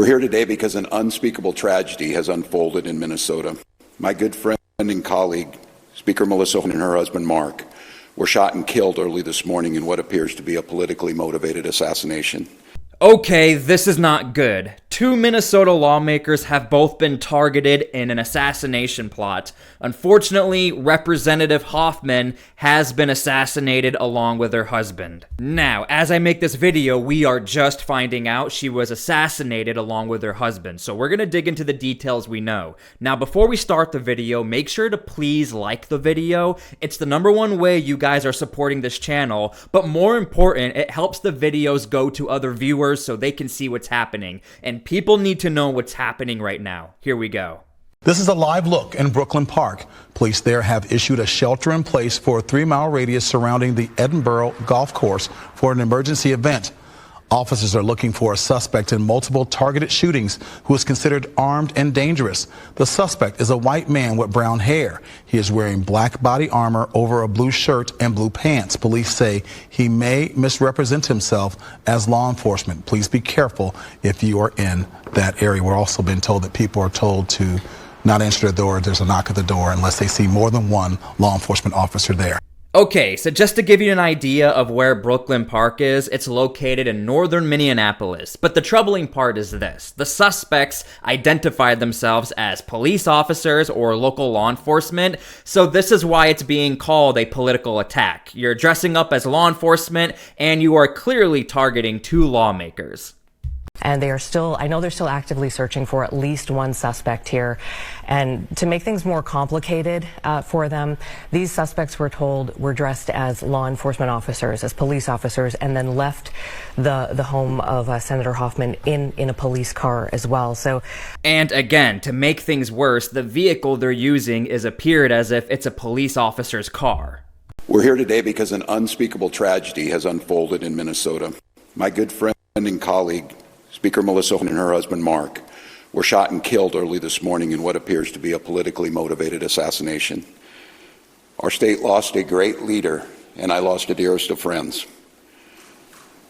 We're here today because an unspeakable tragedy has unfolded in Minnesota. My good friend and colleague, Speaker Melissa Hortman, and her husband Mark, were shot and killed early this morning in what appears to be a politically motivated assassination. Okay, this is not good. 2 Minnesota lawmakers have both been targeted in an assassination plot. Unfortunately, Representative Hoffman has been assassinated along with her husband. Now, as I make this video, we are just finding out she was assassinated along with her husband, so we're gonna dig into the details we know. Now, before we start the video, make sure to please like the video. It's the #1 way you guys are supporting this channel, but more important, it helps the videos go to other viewers so they can see what's happening. And people need to know what's happening right now. Here we go. This is a live look in Brooklyn Park. Police there have issued a shelter in place for a 3-mile radius surrounding the Edinburgh golf course for an emergency event. Officers are looking for a suspect in multiple targeted shootings who is considered armed and dangerous. The suspect is a white man with brown hair. He is wearing black body armor over a blue shirt and blue pants. Police say he may misrepresent himself as law enforcement. Please be careful if you are in that area. We're also been told that people are told to not answer the door. There's a knock at the door unless they see more than one law enforcement officer there. Okay, so just to give you an idea of where Brooklyn Park is, it's located in northern Minneapolis. But the troubling part is this. The suspects identified themselves as police officers or local law enforcement, so this is why it's being called a political attack. You're dressing up as law enforcement, and you are clearly targeting 2 lawmakers. And they are still, I know they're still actively searching for at least one suspect here. And to make things more complicated for them, these suspects were told were dressed as law enforcement officers, as police officers, and then left the home of Senator Hoffman in a police car as well. So, and again, to make things worse, the vehicle they're using is appeared as if it's a police officer's car. We're here today because an unspeakable tragedy has unfolded in Minnesota. My good friend and colleague, Speaker Melissa Hortman, and her husband Mark, were shot and killed early this morning in what appears to be a politically motivated assassination. Our state lost a great leader, and I lost a dearest of friends.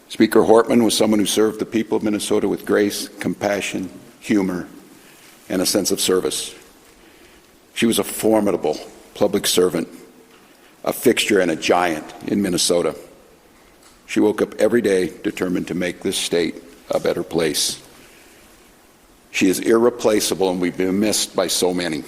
Speaker Hortman was someone who served the people of Minnesota with grace, compassion, humor, and a sense of service. She was a formidable public servant, a fixture and a giant in Minnesota. She woke up every day determined to make this state a better place. She is irreplaceable, and we've been missed by so many.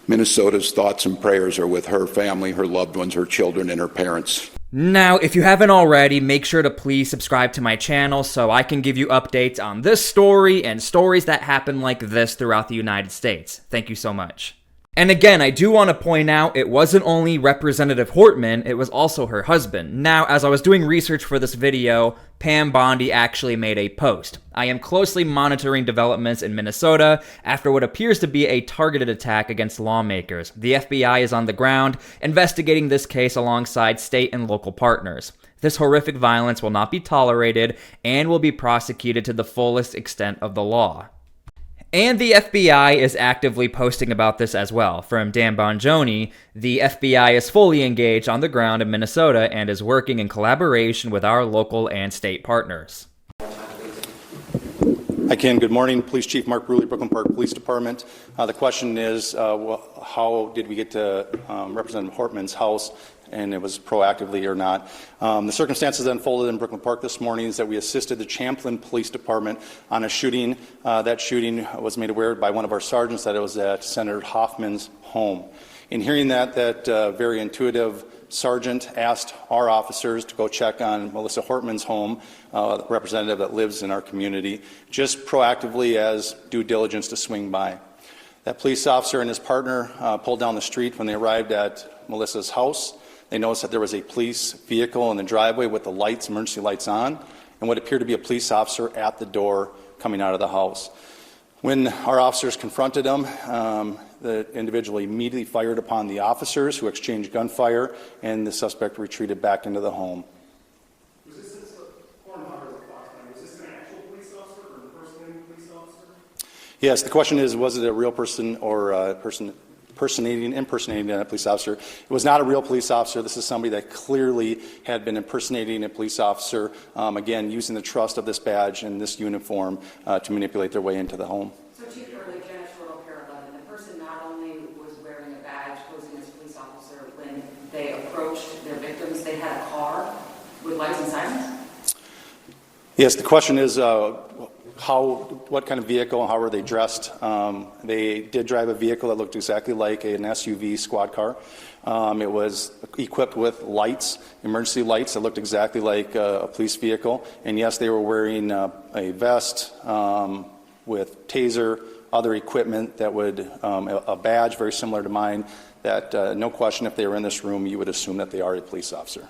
Minnesota's thoughts and prayers are with her family, her loved ones, her children, and her parents. Now, if you haven't already, make sure to please subscribe to my channel so I can give you updates on this story and stories that happen like this throughout the United States. Thank you so much. And again, I do want to point out, it wasn't only Representative Hortman, it was also her husband. Now, as I was doing research for this video, Pam Bondi actually made a post. I am closely monitoring developments in Minnesota after what appears to be a targeted attack against lawmakers. The FBI is on the ground, investigating this case alongside state and local partners. This horrific violence will not be tolerated and will be prosecuted to the fullest extent of the law. And the FBI is actively posting about this as well. From Dan Bongiorno, the FBI is fully engaged on the ground in Minnesota and is working in collaboration with our local and state partners. Hi, Ken. Good morning. Police Chief Mark Bruley, Brooklyn Park Police Department. The question is, how did we get to Representative Hortman's house, and it was proactively or not. The circumstances that unfolded in Brooklyn Park this morning is that we assisted the Champlin Police Department on a shooting. That shooting was made aware by one of our sergeants that it was at Senator Hoffman's home. In hearing that very intuitive sergeant asked our officers to go check on Melissa Hortman's home, the representative that lives in our community, just proactively as due diligence to swing by. That police officer and his partner pulled down the street when they arrived at Melissa's house. They noticed that there was a police vehicle in the driveway with the lights, emergency lights on, and what appeared to be a police officer at the door coming out of the house. When our officers confronted him, the individual immediately fired upon the officers, who exchanged gunfire, and the suspect retreated back into the home. Was this an actual police officer or a impersonating police officer? Yes, the question is, was it a real person or a impersonating a police officer. It was not a real police officer. This is somebody that clearly had been impersonating a police officer, again, using the trust of this badge and this uniform to manipulate their way into the home. So, Chief, for like janitorial parallel, the person not only was wearing a badge posing as a police officer, when they approached their victims, they had a car with lights and sirens? Yes, the question is what kind of vehicle and how were they dressed? They did drive a vehicle that looked exactly like an SUV squad car. It was equipped with lights, emergency lights that looked exactly like a police vehicle. And yes, they were wearing a vest with taser, other equipment that would, a badge very similar to mine, that no question if they were in this room, you would assume that they are a police officer.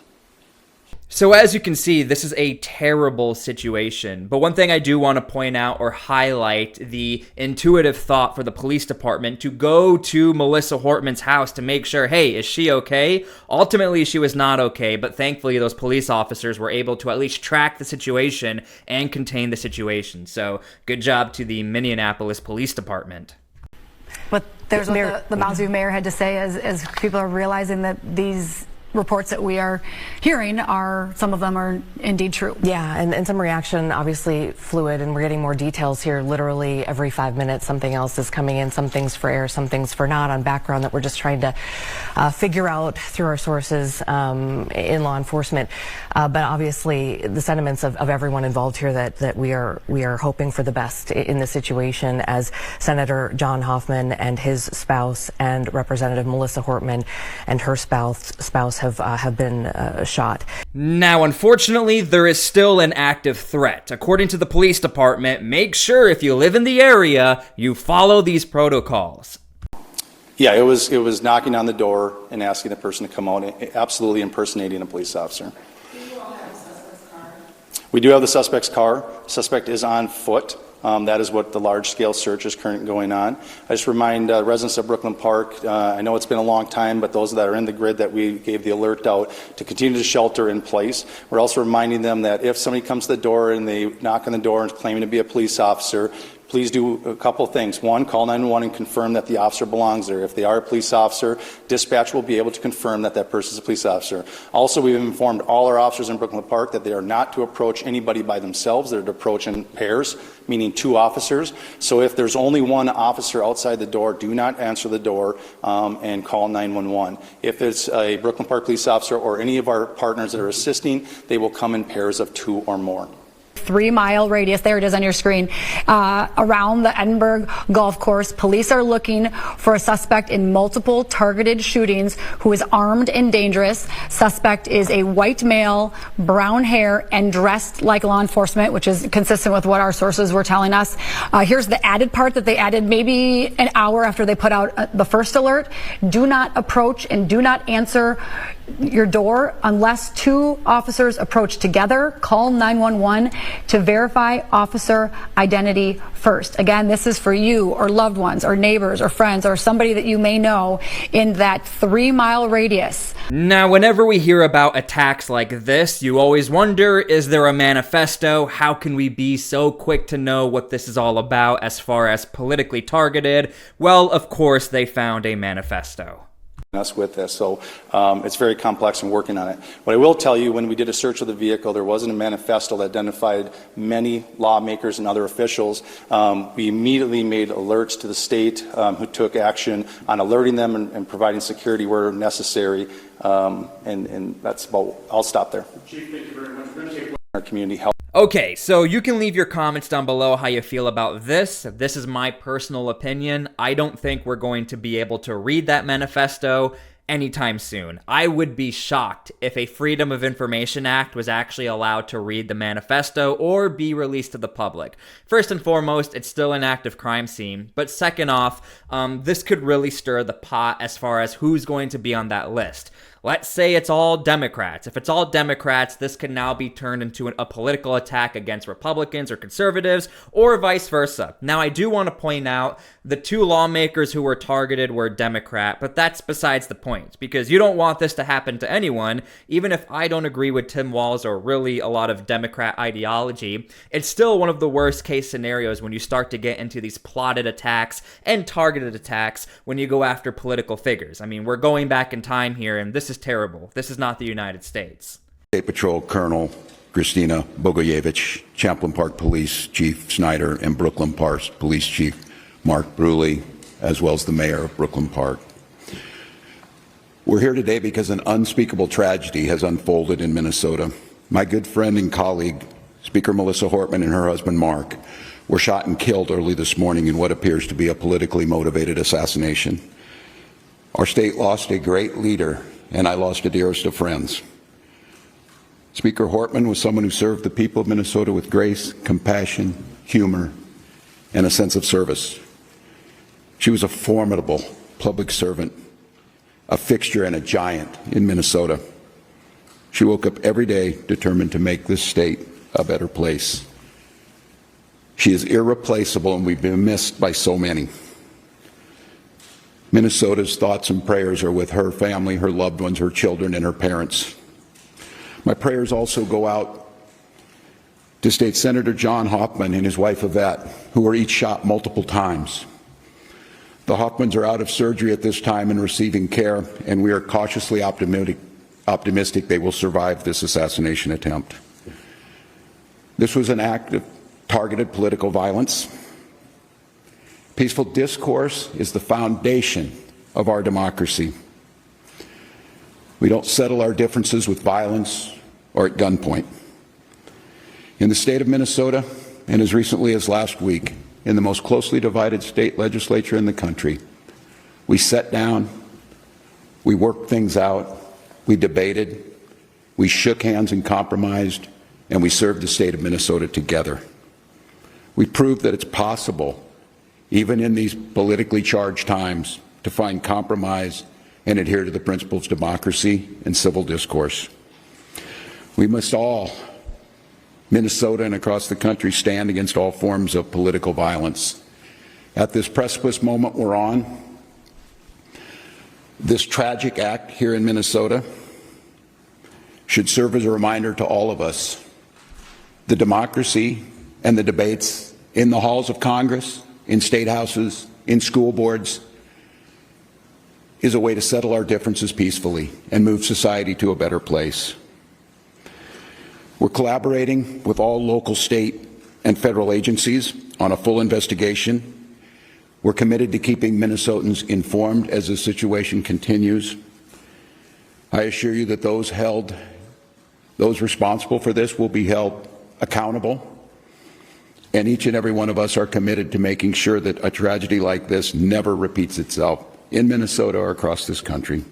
So as you can see, this is a terrible situation. But one thing I do want to point out or highlight the intuitive thought for the police department to go to Melissa Hortman's house to make sure, hey, is she okay? Ultimately, she was not okay, but thankfully those police officers were able to at least track the situation and contain the situation. So good job to the Minneapolis Police Department. But there's what the Mount mayor had to say as people are realizing that these reports that we are hearing some of them are indeed true. Yeah, and some reaction, obviously fluid, and we're getting more details here. Literally every 5 minutes something else is coming in, some things for air, some things for not, on background that we're just trying to figure out through our sources in law enforcement. But obviously the sentiments of everyone involved here that we are hoping for the best in this situation, as Senator John Hoffman and his spouse and Representative Melissa Hortman and her spouse have been shot. Now, unfortunately, there is still an active threat. According to the police department, make sure if you live in the area, you follow these protocols. Yeah, it was knocking on the door and asking the person to come out, absolutely impersonating a police officer. Do you all have a suspect's car? We do have the suspect's car. Suspect is on foot. That is what the large-scale search is currently going on. I just remind residents of Brooklyn Park, I know it's been a long time, but those that are in the grid that we gave the alert out to continue to shelter in place. We're also reminding them that if somebody comes to the door and they knock on the door and claiming to be a police officer, please do a couple of things. One, call 911 and confirm that the officer belongs there. If they are a police officer, dispatch will be able to confirm that that person is a police officer. Also, we've informed all our officers in Brooklyn Park that they are not to approach anybody by themselves. They're to approach in pairs, meaning 2 officers. So if there's only 1 officer outside the door, do not answer the door and call 911. If it's a Brooklyn Park police officer or any of our partners that are assisting, they will come in pairs of 2 or more. 3-mile radius, there it is on your screen, around the Edinburgh golf course. Police are looking for a suspect in multiple targeted shootings who is armed and dangerous. Suspect is a white male, brown hair, and dressed like law enforcement, which is consistent with what our sources were telling us. Here's the added part that they added maybe an hour after they put out the first alert. Do not approach and do not answer your door unless 2 officers approach together. Call 911 to verify officer identity first. Again, this is for you or loved ones or neighbors or friends or somebody that you may know in that 3-mile radius. Now, whenever we hear about attacks like this, you always wonder, is there a manifesto? How can we be so quick to know what this is all about as far as politically targeted? Well, of course, they found a manifesto. Us with this, so it's very complex and working on it. What I will tell you, when we did a search of the vehicle, there wasn't a manifesto that identified many lawmakers and other officials. We immediately made alerts to the state who took action on alerting them and providing security where necessary, and that's about, I'll stop there. Chief, thank you very much. We're going to take Our community health. Okay, so you can leave your comments down below how you feel about this. This is my personal opinion. I don't think we're going to be able to read that manifesto anytime soon. I would be shocked if a Freedom of Information Act was actually allowed to read the manifesto or be released to the public. First and foremost, it's still an active crime scene, but second off, this could really stir the pot as far as who's going to be on that list. Let's say it's all Democrats. If it's all Democrats, this could now be turned into a political attack against Republicans or conservatives, or vice versa. Now, I do want to point out the 2 lawmakers who were targeted were Democrat, but that's besides the point, because you don't want this to happen to anyone. Even if I don't agree with Tim Walz or really a lot of Democrat ideology, it's still one of the worst case scenarios when you start to get into these plotted attacks and targeted attacks when you go after political figures. I mean, we're going back in time here, and this is terrible. This is not the United States. State Patrol Colonel Christina Bogoyevich, Champlin Park Police Chief Snyder, and Brooklyn Park Police Chief Mark Bruley, as well as the mayor of Brooklyn Park. We're here today because an unspeakable tragedy has unfolded in Minnesota. My good friend and colleague, Speaker Melissa Hortman, and her husband Mark were shot and killed early this morning in what appears to be a politically motivated assassination. Our state lost a great leader, and I lost a dearest of friends. Speaker Hortman was someone who served the people of Minnesota with grace, compassion, humor, and a sense of service. She was a formidable public servant, a fixture and a giant in Minnesota. She woke up every day determined to make this state a better place. She is irreplaceable, and we've been missed by so many. Minnesota's thoughts and prayers are with her family, her loved ones, her children, and her parents. My prayers also go out to State Senator John Hoffman and his wife Yvette, who were each shot multiple times. The Hoffmans are out of surgery at this time and receiving care, and we are cautiously optimistic they will survive this assassination attempt. This was an act of targeted political violence. Peaceful discourse is the foundation of our democracy. We don't settle our differences with violence or at gunpoint. In the state of Minnesota, and as recently as last week, in the most closely divided state legislature in the country, we sat down, we worked things out, we debated, we shook hands and compromised, and we served the state of Minnesota together. We proved that it's possible, even in these politically charged times, to find compromise and adhere to the principles of democracy and civil discourse. We must all, Minnesota and across the country, stand against all forms of political violence. At this precipice moment we're on, this tragic act here in Minnesota should serve as a reminder to all of us. The democracy and the debates in the halls of Congress, in state houses, in school boards, is a way to settle our differences peacefully and move society to a better place. We're collaborating with all local, state, and federal agencies on a full investigation. We're committed to keeping Minnesotans informed as the situation continues. I assure you that those responsible for this will be held accountable. And each and every one of us are committed to making sure that a tragedy like this never repeats itself in Minnesota or across this country.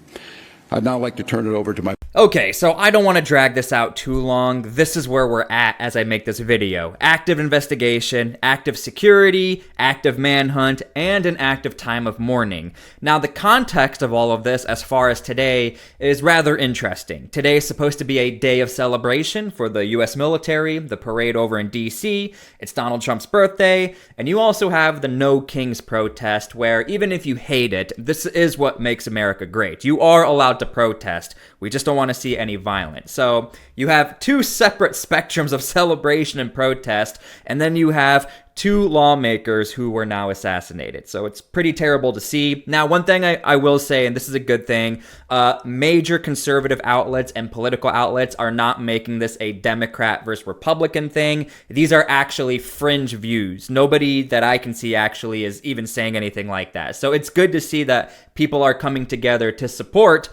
I'd now like to turn it over to my... Okay, so I don't want to drag this out too long. This is where we're at as I make this video. Active investigation, active security, active manhunt, and an active time of mourning. Now, the context of all of this as far as today is rather interesting. Today is supposed to be a day of celebration for the U.S. military, the parade over in D.C., it's Donald Trump's birthday, and you also have the No Kings protest, where even if you hate it, this is what makes America great. You are allowed to protest. We just don't want to see any violence. So you have two separate spectrums of celebration and protest, and then you have two lawmakers who were now assassinated. So it's pretty terrible to see. Now, one thing I will say, and this is a good thing, major conservative outlets and political outlets are not making this a Democrat versus Republican thing. These are actually fringe views. Nobody that I can see actually is even saying anything like that. So it's good to see that people are coming together to support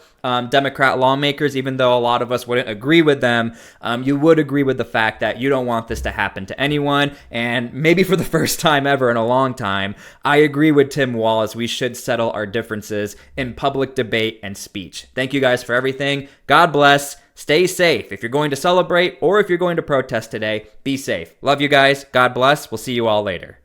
Democrat lawmakers, even though a lot of us wouldn't agree with them. You would agree with the fact that you don't want this to happen to anyone, and maybe for the first time ever in a long time, I agree with Tim Walz. We should settle our differences in public debate and speech. Thank you guys for everything. God bless. Stay safe. If you're going to celebrate or if you're going to protest today, be safe. Love you guys. God bless. We'll see you all later.